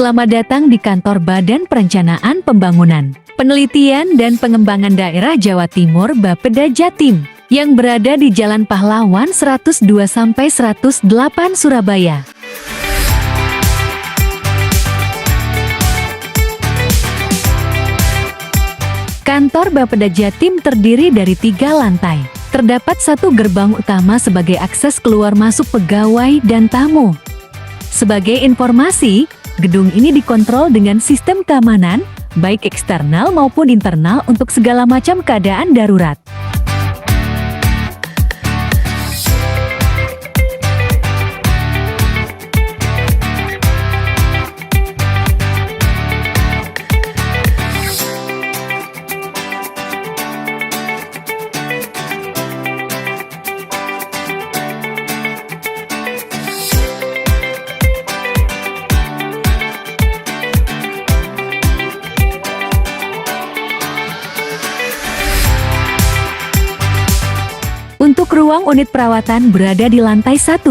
Selamat datang di kantor Badan Perencanaan Pembangunan, Penelitian dan Pengembangan Daerah Jawa Timur Bapeda Jatim, yang berada di Jalan Pahlawan 102-108 Surabaya. Kantor Bapeda Jatim terdiri dari 3 lantai. Terdapat 1 gerbang utama sebagai akses keluar masuk pegawai dan tamu. Sebagai informasi, gedung ini dikontrol dengan sistem keamanan, baik eksternal maupun internal untuk segala macam keadaan darurat. Untuk ruang unit perawatan berada di lantai 1.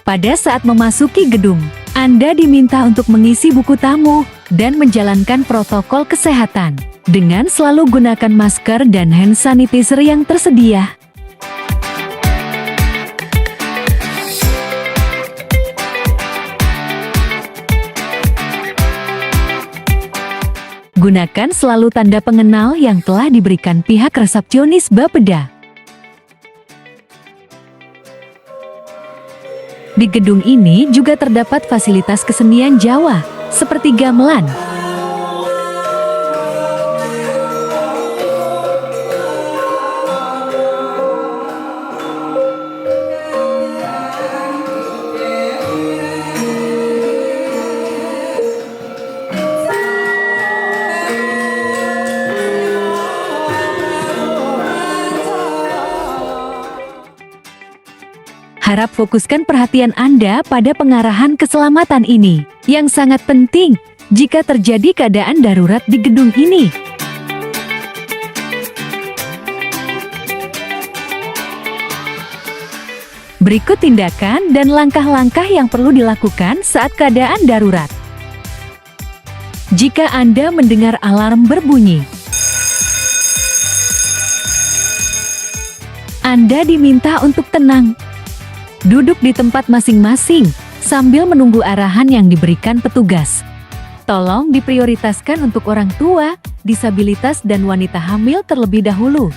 Pada saat memasuki gedung, Anda diminta untuk mengisi buku tamu dan menjalankan protokol kesehatan dengan selalu gunakan masker dan hand sanitizer yang tersedia. Gunakan selalu tanda pengenal yang telah diberikan pihak resepsionis Bapeda. Di gedung ini juga terdapat fasilitas kesenian Jawa, seperti gamelan, Harap fokuskan perhatian Anda pada pengarahan keselamatan ini, yang sangat penting jika terjadi keadaan darurat di gedung ini. Berikut tindakan dan langkah-langkah yang perlu dilakukan saat keadaan darurat. Jika Anda mendengar alarm berbunyi, Anda diminta untuk tenang. Duduk di tempat masing-masing sambil menunggu arahan yang diberikan petugas. Tolong diprioritaskan untuk orang tua, disabilitas dan wanita hamil terlebih dahulu.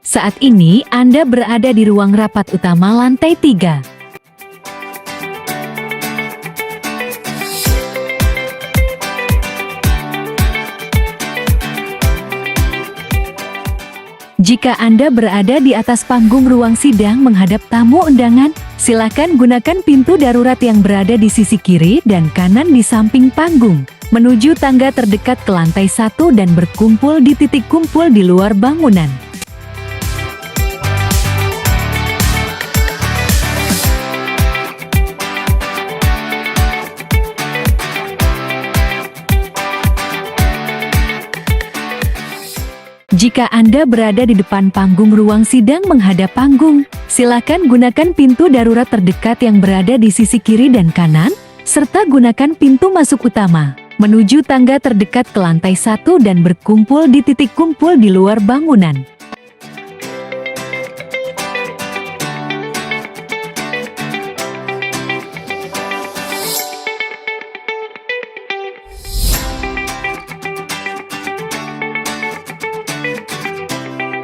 Saat ini Anda berada di ruang rapat utama lantai 3. Jika Anda berada di atas panggung ruang sidang menghadap tamu undangan, silakan gunakan pintu darurat yang berada di sisi kiri dan kanan di samping panggung, menuju tangga terdekat ke lantai 1 dan berkumpul di titik kumpul di luar bangunan. Jika Anda berada di depan panggung ruang sidang menghadap panggung, silakan gunakan pintu darurat terdekat yang berada di sisi kiri dan kanan, serta gunakan pintu masuk utama, menuju tangga terdekat ke lantai 1 dan berkumpul di titik kumpul di luar bangunan.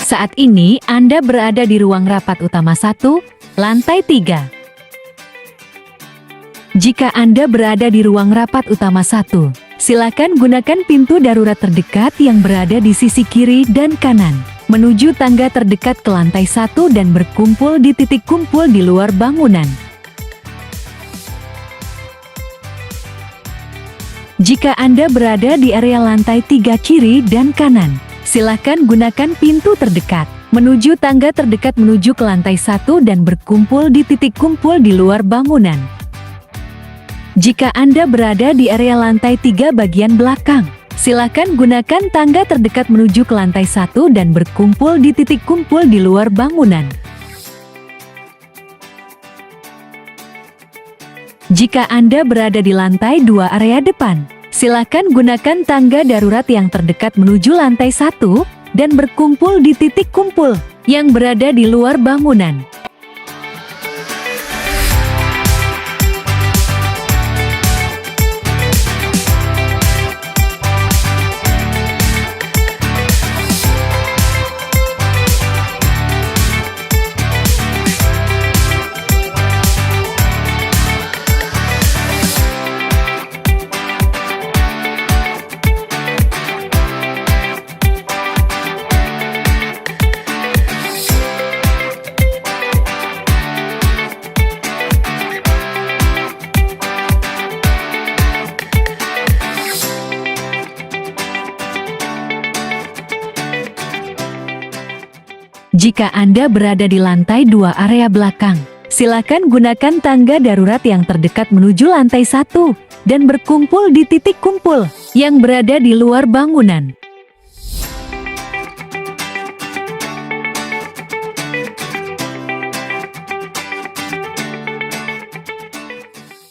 Saat ini Anda berada di ruang rapat utama 1, lantai 3. Jika Anda berada di ruang rapat utama 1, silakan gunakan pintu darurat terdekat yang berada di sisi kiri dan kanan, menuju tangga terdekat ke lantai 1 dan berkumpul di titik kumpul di luar bangunan. Jika Anda berada di area lantai 3 kiri dan kanan, silakan gunakan pintu terdekat, menuju tangga terdekat menuju ke lantai 1 dan berkumpul di titik kumpul di luar bangunan. Jika Anda berada di area lantai 3 bagian belakang, silakan gunakan tangga terdekat menuju ke lantai 1 dan berkumpul di titik kumpul di luar bangunan. Jika Anda berada di lantai 2 area depan, silakan gunakan tangga darurat yang terdekat menuju lantai 1 dan berkumpul di titik kumpul yang berada di luar bangunan. Jika Anda berada di lantai 2 area belakang, silakan gunakan tangga darurat yang terdekat menuju lantai 1 dan berkumpul di titik kumpul yang berada di luar bangunan.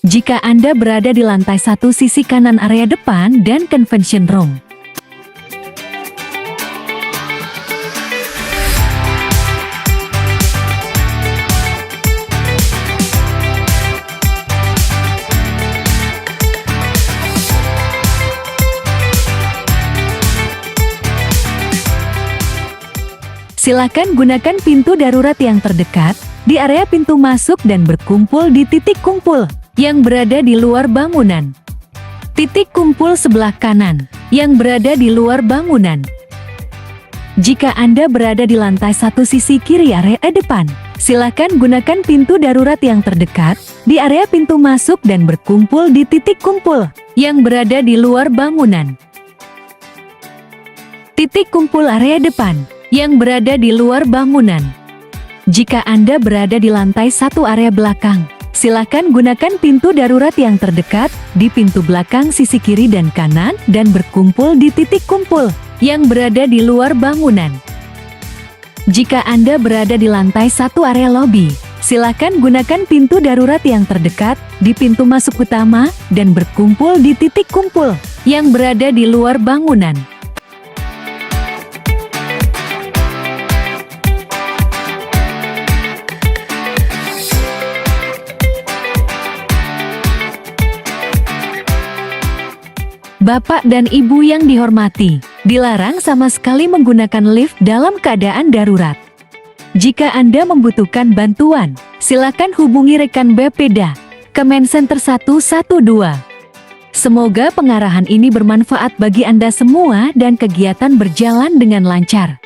Jika Anda berada di lantai 1 sisi kanan area depan dan convention room, silakan gunakan pintu darurat yang terdekat di area pintu masuk dan berkumpul di titik kumpul yang berada di luar bangunan. Titik kumpul sebelah kanan yang berada di luar bangunan. Jika Anda berada di lantai 1 sisi kiri area depan, silakan gunakan pintu darurat yang terdekat di area pintu masuk dan berkumpul di titik kumpul yang berada di luar bangunan. Titik kumpul area depan yang berada di luar bangunan. Jika Anda berada di lantai 1 area belakang, silakan gunakan pintu darurat yang terdekat di pintu belakang sisi kiri dan kanan dan berkumpul di titik kumpul yang berada di luar bangunan. Jika Anda berada di lantai 1 area lobi, silakan gunakan pintu darurat yang terdekat di pintu masuk utama dan berkumpul di titik kumpul yang berada di luar bangunan. Bapak dan Ibu yang dihormati, dilarang sama sekali menggunakan lift dalam keadaan darurat. Jika Anda membutuhkan bantuan, silakan hubungi rekan Bapeda, Command Center 112. Semoga pengarahan ini bermanfaat bagi Anda semua dan kegiatan berjalan dengan lancar.